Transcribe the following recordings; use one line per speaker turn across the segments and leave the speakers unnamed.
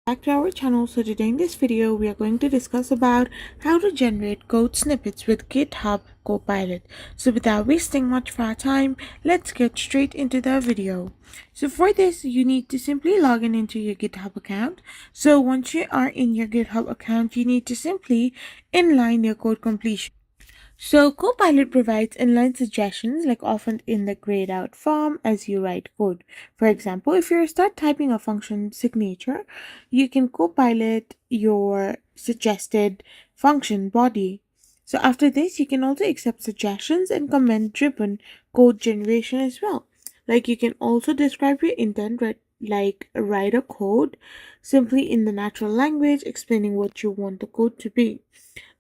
Back to our channel. So today in this video we are going to discuss about how to generate code snippets with GitHub Copilot. So without wasting much of our time, let's get straight into the video. So for this, you need to simply log in into your GitHub account. So once you are in your GitHub account, you need to simply inline your code completion. So Copilot provides inline suggestions like often in the grayed out form as you write code. For example, if you start typing a function signature, you can Copilot your suggested function body. So after this, you can also accept suggestions and comment driven code generation as well. Like you can also describe your intent, like write a code simply in the natural language, explaining what you want the code to be.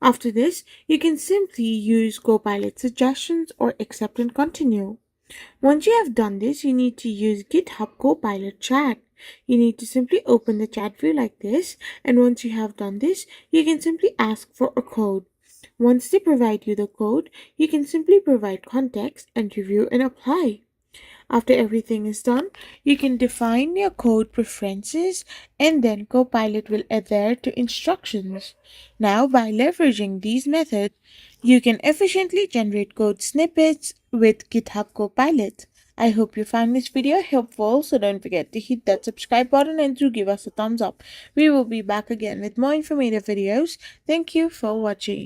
After this, you can simply use Copilot suggestions or accept and continue. Once you have done this, you need to use GitHub Copilot Chat. You need to simply open the chat view like this, and once you have done this, you can simply ask for a code. Once they provide you the code, you can simply provide context and review and apply. After everything is done, you can define your code preferences and then Copilot will adhere to instructions. Now, by leveraging these methods, you can efficiently generate code snippets with GitHub Copilot. I hope you found this video helpful, so don't forget to hit that subscribe button and to give us a thumbs up. We will be back again with more informative videos. Thank you for watching.